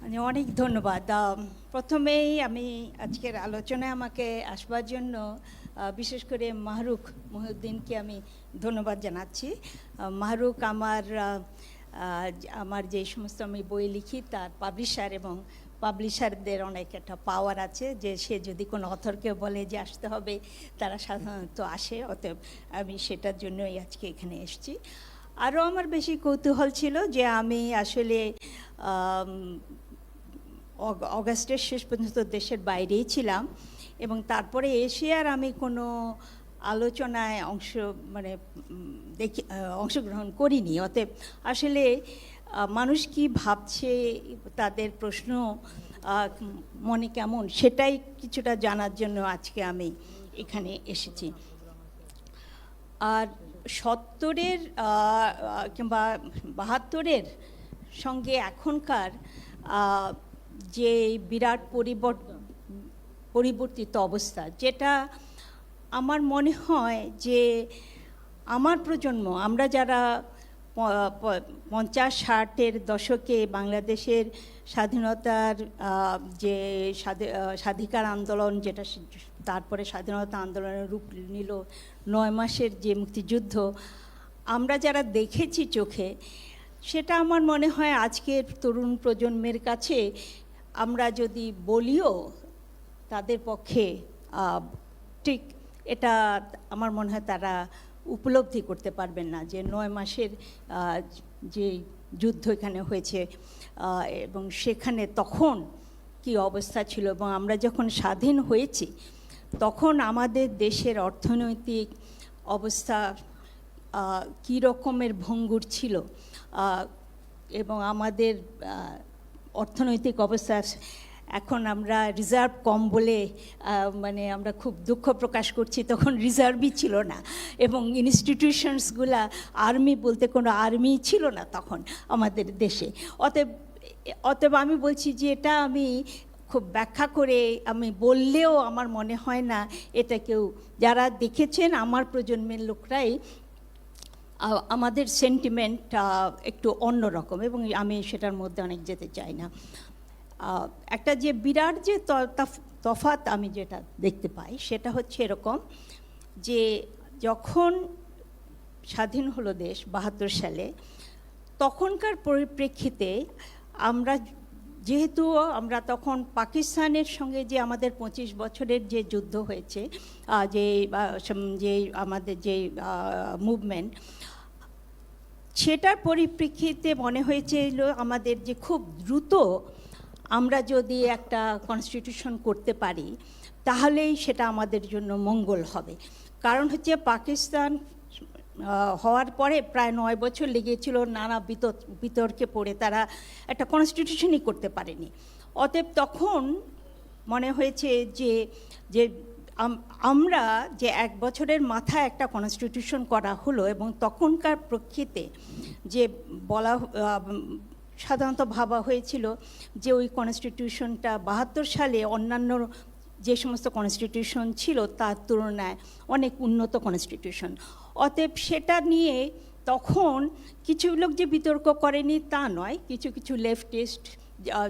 অনেক ধন্যবাদ। প্রথমেই আমি আজকের আলোচনায় আমাকে আসবার জন্য বিশেষ করে মাহরুখ মহিউদ্দিনকে আমি ধন্যবাদ জানাচ্ছি। মাহরুখ আমার যে সমস্ত আমি বই লিখি তার পাবলিশার, এবং পাবলিশারদের অনেক একটা পাওয়ার আছে যে সে যদি কোনো অথরকে বলে যে আসতে হবে তারা সাধারণত আসে। অতএব আমি সেটার জন্যই আজকে এখানে এসেছি। আরও আমার বেশি কৌতূহল ছিল যে আমি আসলে অগাস্টের শেষ পর্যন্ত দেশের বাইরেই ছিলাম, এবং তারপরে এসে আর আমি কোনো আলোচনায় অংশগ্রহণ করিনি। অতএব আসলে মানুষ কি ভাবছে, তাদের প্রশ্ন মনে কেমন, সেটাই কিছুটা জানার জন্য আজকে আমি এখানে এসেছি। আর ৭০-এর কিংবা ৭২-এর সঙ্গে এখনকার যে বিরাট পরিবর্তিত অবস্থা, যেটা আমার মনে হয় যে আমার প্রজন্ম, আমরা যারা ৫০-৬০-এর দশকে বাংলাদেশের স্বাধীনতার যে স্বাধিকার আন্দোলন, যেটা তারপরে স্বাধীনতা আন্দোলনের রূপ নিল ৯ মাসের যে মুক্তিযুদ্ধ, আমরা যারা দেখেছি চোখে, সেটা আমার মনে হয় আজকের তরুণ প্রজন্মের কাছে আমরা যদি বলিও তাদের পক্ষে ঠিক এটা আমার মনে হয় তারা উপলব্ধি করতে পারবেন না যে ৯ মাসের যে যুদ্ধ এখানে হয়েছে এবং সেখানে তখন কি অবস্থা ছিল, এবং আমরা যখন স্বাধীন হয়েছি তখন আমাদের দেশের অর্থনৈতিক অবস্থা কী রকমের ভঙ্গুর ছিল, এবং আমাদের অর্থনৈতিক অবস্থা, এখন আমরা রিজার্ভ কম বলে আমরা খুব দুঃখ প্রকাশ করছি, তখন রিজার্ভই ছিল না, এবং ইনস্টিটিউশনসগুলা আর্মি বলতে কোনো আর্মি ছিল না তখন আমাদের দেশে। অতএব আমি বলছি যে এটা আমি খুব ব্যাখ্যা করে আমি বললেও আমার মনে হয় না এটা কেউ, যারা দেখেছেন আমার প্রজন্মের লোকরাই, আমাদের সেন্টিমেন্ট একটু অন্যরকম, এবং আমি সেটার মধ্যে অনেক যেতে চাই না। একটা যে বিরাট যে তফাৎ আমি যেটা দেখতে পাই সেটা হচ্ছে এরকম যে যখন স্বাধীন হলো দেশ ৭২ সালে, তখনকার পরিপ্রেক্ষিতে যেহেতু আমরা তখন পাকিস্তানের সঙ্গে যে আমাদের ২৫ বছরের যে যুদ্ধ হয়েছে, যে আমাদের যে মুভমেন্ট, সেটার পরিপ্রেক্ষিতে মনে হয়েছিল আমাদের যে খুব দ্রুত আমরা যদি একটা কনস্টিটিউশন করতে পারি তাহলেই সেটা আমাদের জন্য মঙ্গল হবে। কারণ হচ্ছে পাকিস্তান হওয়ার পরে প্রায় ৯ বছর লেগেছিল, নানা বিতর্কে পড়ে তারা একটা কনস্টিটিউশনই করতে পারেনি। অতএব তখন মনে হয়েছে যে আমরা যে ১ বছরের মাথায় একটা কনস্টিটিউশন করা হলো, এবং তখনকার প্রেক্ষিতে যে সাধারণত ভাবা হয়েছিল যে ওই কনস্টিটিউশনটা ৭২ সালে অন্যান্য যে সমস্ত কনস্টিটিউশন ছিল তার তুলনায় অনেক উন্নত কনস্টিটিউশন। অতএব সেটা নিয়ে তখন কিছু লোক যে বিতর্ক করেনি তা নয়, কিছু কিছু লেফটিস্ট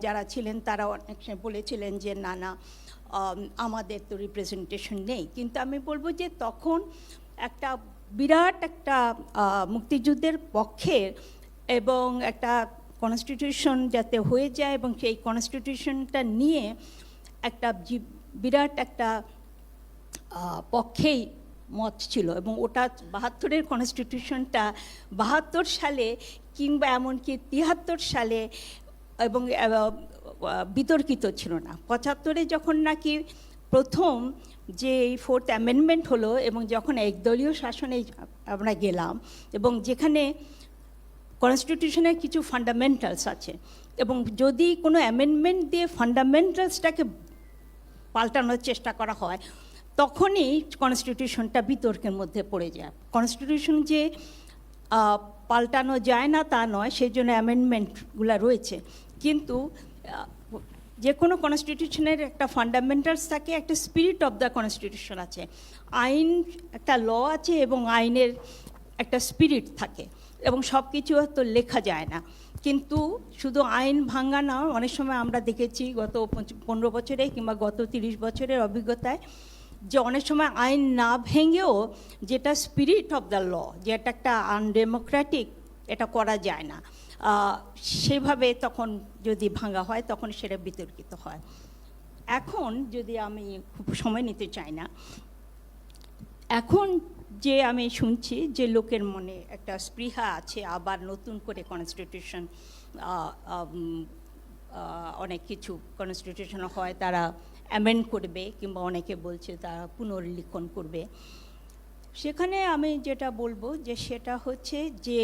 যারা ছিলেন তারা অনেক সময় বলেছিলেন যে না আমাদের তো রিপ্রেজেন্টেশন নেই। কিন্তু আমি বলবো যে তখন একটা বিরাট একটা মুক্তিযুদ্ধের পক্ষের এবং একটা কনস্টিটিউশন যাতে হয়ে যায়, এবং সেই কনস্টিটিউশনটা নিয়ে একটা বিরাট একটা পক্ষেই মত ছিল, এবং ওটা ৭২-এর কনস্টিটিউশনটা ৭২ সালে কিংবা এমনকি ৭৩ সালে এবং বিতর্কিত ছিল না। ৭৫-এ যখন নাকি প্রথম যে 4th অ্যামেন্ডমেন্ট হলো, এবং যখন একদলীয় শাসনে আমরা গেলাম, এবং যেখানে কনস্টিটিউশনের কিছু ফান্ডামেন্টালস আছে, এবং যদি কোনো অ্যামেন্ডমেন্ট দিয়ে ফান্ডামেন্টালসটাকে পাল্টানোর চেষ্টা করা হয় তখনই কনস্টিটিউশনটা বিতর্কের মধ্যে পড়ে যায়। কনস্টিটিউশন যে পাল্টানো যায় না তা নয়, সেই জন্য অ্যামেন্ডমেন্টগুলো রয়েছে, কিন্তু যে কোনো কনস্টিটিউশনের একটা ফান্ডামেন্টালস থাকে, একটা স্পিরিট অফ দ্য কনস্টিটিউশন আছে, আইন একটা ল আছে এবং আইনের একটা স্পিরিট থাকে, এবং সব কিছু তো লেখা যায় না। কিন্তু শুধু আইন ভাঙা না, অনেক সময় আমরা দেখেছি গত 15 বছরে কিংবা গত 30 বছরের অভিজ্ঞতায় যে অনেক সময় আইন না ভেঙেও যেটা স্পিরিট অফ দ্য ল, যেটা একটা আনডেমোক্রেটিক, এটা করা যায় না, সেভাবে তখন যদি ভাঙা হয় তখন সেটা বিতর্কিত হয়। এখন যদি আমি খুব সময় নিতে চাই না, এখন যে আমি শুনছি যে লোকের মনে একটা স্পৃহা আছে আবার নতুন করে কনস্টিটিউশন, অনেক কিছু কনস্টিটিউশন হয় তারা অ্যামেন্ড করবে কিংবা অনেকে বলছে তারা পুনর্লিখন করবে। সেখানে আমি যেটা বলবো যে সেটা হচ্ছে যে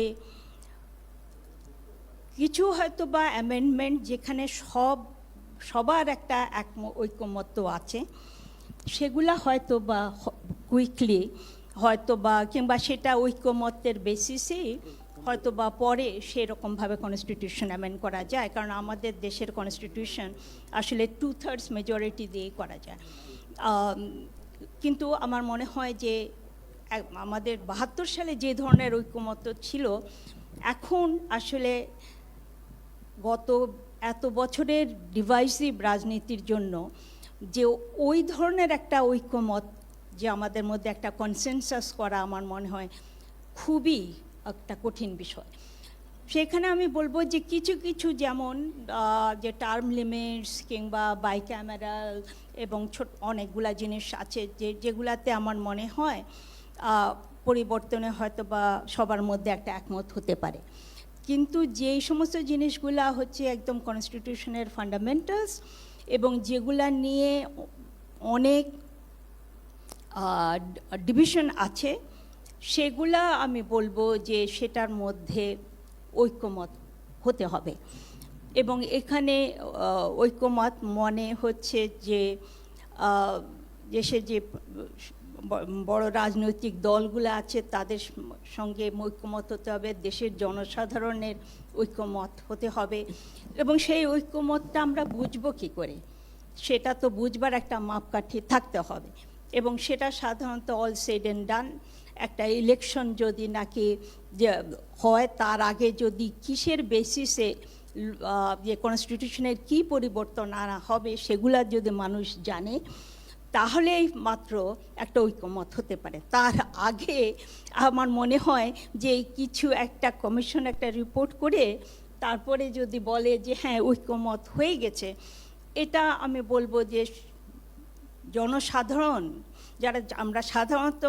কিছু হয়তো বা অ্যামেন্ডমেন্ট যেখানে সবার একটা ঐকমত্য আছে, সেগুলা হয়তো বা কুইকলি হয়তো বা কিংবা সেটা ঐকমত্যের বেসিসেই হয়তো বা পরে সেরকমভাবে কনস্টিটিউশন অ্যামেন্ড করা যায়, কারণ আমাদের দেশের কনস্টিটিউশন আসলে 2/3 মেজরিটি দিয়েই করা যায়। কিন্তু আমার মনে হয় যে আমাদের 72 সালে যে ধরনের ঐকমত্য ছিল, এখন আসলে গত এত বছরের ডিভাইসিভ রাজনীতির জন্য যে ওই ধরনের একটা ঐকমত, যে আমাদের মধ্যে একটা কনসেনসাস করা, আমার মনে হয় খুবই একটা কঠিন বিষয়। সেখানে আমি বলবো যে কিছু কিছু যেমন যে টার্ম লিমিটস কিংবা বাইক্যামেরাল এবং অনেকগুলা জিনিস আছে যেগুলাতে আমার মনে হয় পরিবর্তনে হয়তো বা সবার মধ্যে একটা একমত হতে পারে। কিন্তু যেই সমস্ত জিনিসগুলা হচ্ছে একদম কনস্টিটিউশনের ফান্ডামেন্টালস এবং যেগুলা নিয়ে অনেক ডিভিশন আছে, সেগুলা আমি বলবো যে সেটার মধ্যে ঐকমত হতে হবে। এবং এখানে ঐকমত মনে হচ্ছে যে দেশে যে বড় রাজনৈতিক দলগুলো আছে তাদের সঙ্গে ঐকমত হতে হবে, দেশের জনসাধারণের ঐকমত হতে হবে। এবং সেই ঐকমতটা আমরা বুঝবো কী করে, সেটা তো বুঝবার একটা মাপকাঠি থাকতে হবে। এবং সেটা সাধারণত অল সেড অ্যান্ড ডান, একটা ইলেকশন যদি নাকি যে হয় তার আগে যদি কিসের বেসিসে যে কনস্টিটিউশনের কী পরিবর্তন আনা হবে সেগুলা যদি মানুষ জানে, তাহলেই মাত্র একটা ঐকমত হতে পারে। তার আগে আমার মনে হয় যে কিছু একটা কমিশন একটা রিপোর্ট করে তারপরে যদি বলে যে হ্যাঁ ঐকমত হয়ে গেছে, এটা আমি বলবো যে জনসাধারণ যারা আমরা সাধারণত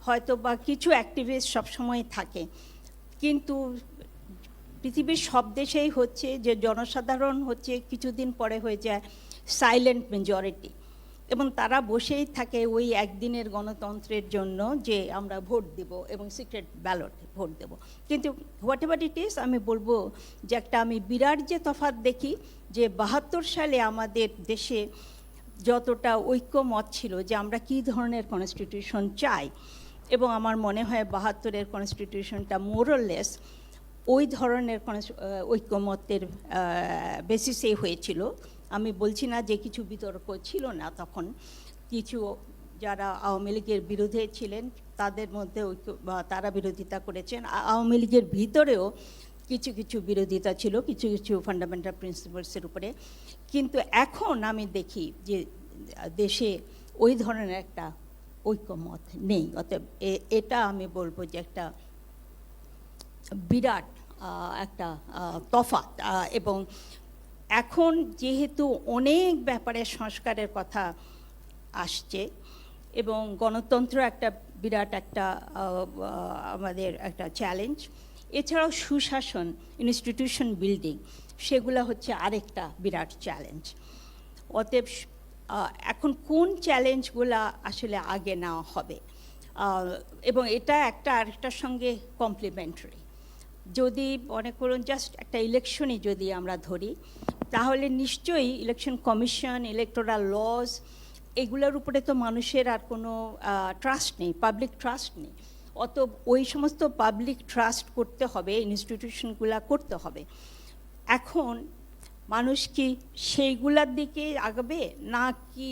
হয়তো বা কিছু অ্যাক্টিভিস্ট সবসময় থাকে, কিন্তু পৃথিবীর সব দেশেই হচ্ছে যে জনসাধারণ হচ্ছে কিছুদিন পরে হয়ে যায় সাইলেন্ট মেজরিটি, এবং তারা বসেই থাকে ওই একদিনের গণতন্ত্রের জন্য যে আমরা ভোট দেব এবং সিক্রেট ব্যালট ভোট দেব। কিন্তু হোয়াট এভার ইট ইজ, আমি বলবো যে একটা আমি বিরাট যে তফাৎ দেখি যে 72 সালে আমাদের দেশে যতটা ঐক্যমত ছিল যে আমরা কী ধরনের কনস্টিটিউশন চাই, এবং আমার মনে হয় 72-এর কনস্টিটিউশনটা মোরলেস ওই ধরনের ঐক্যমতের বেসিসে হয়েছিল। আমি বলছি না যে কিছু বিতর্ক ছিল না, তখন কিছু যারা আওয়ামী লীগের বিরুদ্ধে ছিলেন তাদের মধ্যে তারা বিরোধিতা করেছেন, আওয়ামী লীগের ভিতরেও কিছু কিছু বিরোধিতা ছিল কিছু কিছু ফান্ডামেন্টাল প্রিন্সিপালসের উপরে। কিন্তু এখন আমি দেখি যে দেশে ওই ধরনের একটা ঐক্যমত নেই। অতএব এটা আমি বলবো যে একটা বিরাট একটা তফাৎ। এবং এখন যেহেতু অনেক ব্যাপারে সংস্কারের কথা আসছে এবং গণতন্ত্র একটা বিরাট একটা আমাদের একটা চ্যালেঞ্জ, এছাড়াও সুশাসন, ইনস্টিটিউশন বিল্ডিং, সেগুলো হচ্ছে আরেকটা বিরাট চ্যালেঞ্জ। অতএব এখন কোন চ্যালেঞ্জগুলো আসলে আগে নেওয়া হবে, এবং এটা একটা আরেকটার সঙ্গে কমপ্লিমেন্টারি। যদি মনে করুন জাস্ট একটা ইলেকশনই যদি আমরা ধরি, তাহলে নিশ্চয়ই ইলেকশন কমিশন, ইলেকটোরাল লজ, এগুলোর উপরে তো মানুষের আর কোনো ট্রাস্ট নেই, পাবলিক ট্রাস্ট নেই। অত ওই সমস্ত পাবলিক ট্রাস্ট করতে হবে, ইনস্টিটিউশনগুলো করতে হবে। এখন মানুষ কি সেইগুলার দিকে আগাবে, না কি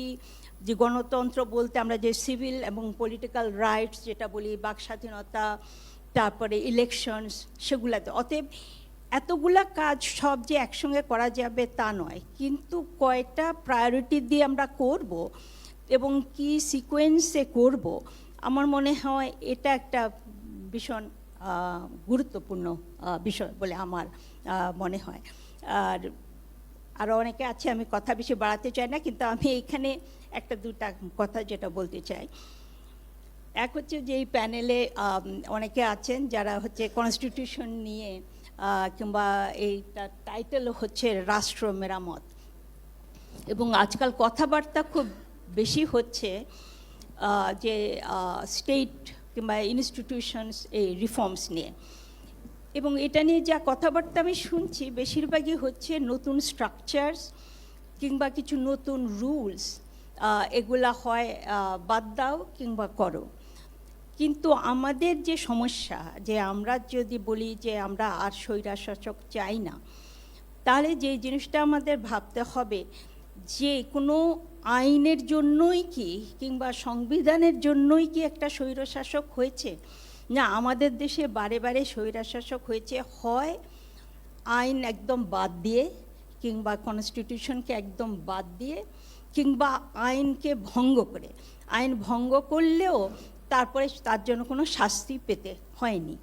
যে গণতন্ত্র বলতে আমরা যে সিভিল এবং পলিটিক্যাল রাইটস যেটা বলি, বাক স্বাধীনতা, তারপরে ইলেকশনস, সেগুলাতে? অতএব এতগুলা কাজ সব যে একসঙ্গে করা যাবে তা নয়, কিন্তু কয়টা প্রায়োরিটি দিয়ে আমরা করব এবং কি সিকোয়েন্সে করব, আমার মনে হয় এটা একটা ভীষণ গুরুত্বপূর্ণ বিষয় বলে আমার মনে হয়। আর আরও অনেকে আছে, আমি কথা বেশি বাড়াতে চাই না, কিন্তু আমি এখানে একটা দুটা কথা যেটা বলতে চাই। এক হচ্ছে যে এই প্যানেলে অনেকে আছেন যারা হচ্ছে কনস্টিটিউশন নিয়ে কিংবা এইটা টাইটেল হচ্ছে রাষ্ট্র মেরামত, এবং আজকাল কথাবার্তা খুব বেশি হচ্ছে যে স্টেট কিংবা ইনস্টিটিউশনস এই রিফর্মস নিয়ে, এবং এটা নিয়ে যা কথাবার্তা আমি শুনছি বেশিরভাগই হচ্ছে নতুন স্ট্রাকচারস কিংবা কিছু নতুন রুলস, এগুলা হয় বাদ দাও কিংবা করো। কিন্তু আমাদের যে সমস্যা, যে আমরা যদি বলি যে আমরা আর স্বৈরশাসক চাই না, তাহলে যে জিনিসটা আমাদের ভাবতে হবে যে কোনো আইনের জন্যই কি কিংবা সংবিধানের জন্যই কি একটা স্বৈরশাসক হয়েছে না। আমাদের দেশে বারে বারে স্বৈরশাসক হয়েছে হয় আইন একদম বাদ দিয়ে কিংবা কনস্টিটিউশনকে একদম বাদ দিয়ে কিংবা আইনকে ভঙ্গ করে। আইন ভঙ্গ করলেও তারপরে তার জন্য কোনো শাস্তি পেতে হয়নি।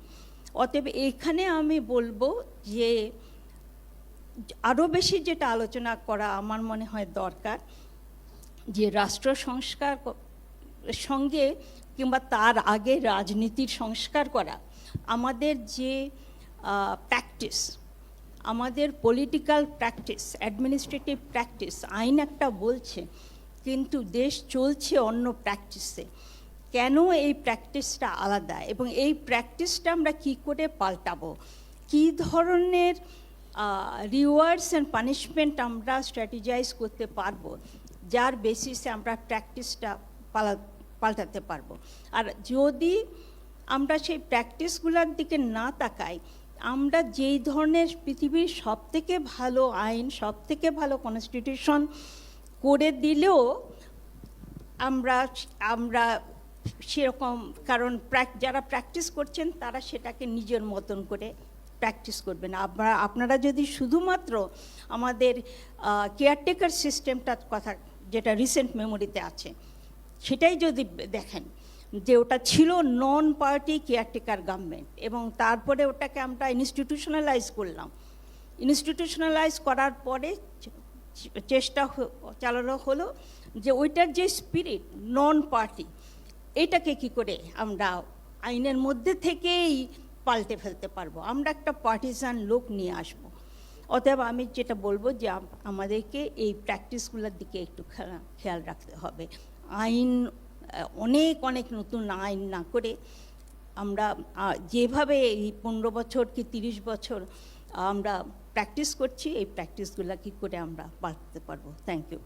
অতএব এখানে আমি বলবো যে আরও বেশি যেটা আলোচনা করা আমার মনে হয় দরকার, যে রাষ্ট্র সংস্কার সঙ্গে কিংবা তার আগে রাজনীতির সংস্কার করা। আমাদের যে প্র্যাকটিস, আমাদের পলিটিক্যাল প্র্যাকটিস, অ্যাডমিনিস্ট্রেটিভ প্র্যাকটিস, আইন একটা বলছে কিন্তু দেশ চলছে অন্য প্র্যাকটিসে। কেন এই প্র্যাকটিসটা আলাদা, এবং এই প্র্যাকটিসটা আমরা কি করে পাল্টাবো, কী ধরনের রিওয়ার্ডস অ্যান্ড পানিশমেন্ট আমরা স্ট্র্যাটেজাইজ করতে পারবো, যার বেসিসে আমরা প্র্যাকটিসটা পাল্টাতে পারবো। আর যদি আমরা সেই প্র্যাকটিসগুলোর দিকে না তাকাই, আমরা যেই ধরনের পৃথিবীর সবথেকে ভালো আইন, সবথেকে ভালো কনস্টিটিউশন করে দিলেও আমরা সেরকম, কারণ যারা প্র্যাকটিস করছেন তারা সেটাকে নিজের মতন করে প্র্যাকটিস করবেন। আপনারা যদি শুধুমাত্র আমাদের কেয়ারটেকার সিস্টেমটার কথা, যেটা রিসেন্ট মেমোরিতে আছে, সেটাই যদি দেখেন, যে ওটা ছিল নন পার্টি কেয়ারটেকার গভর্নমেন্ট, এবং তারপরে ওটাকে আমরা ইনস্টিটিউশনালাইজ করলাম। ইনস্টিটিউশনালাইজ করার পরে চেষ্টা চালানো হলো যে ওইটার যে স্পিরিট নন পার্টি, এটাকে কি করে আমরা আইনের মধ্যে থেকেই পাল্টে ফেলতে পারবো, আমরা একটা পার্টিসান লোক নিয়ে আসব। অতএব আমি যেটা বলবো যে আমাদেরকে এই প্র্যাকটিসগুলোর দিকে একটু খেয়াল রাখতে হবে। আইন অনেক অনেক নতুন আইন না করে আমরা যেভাবে এই 15 বছর কি 30 বছর আমরা প্র্যাকটিস করছি, এই প্র্যাকটিসগুলো কী করে আমরা পাল্টাতে পারবো। Thank you.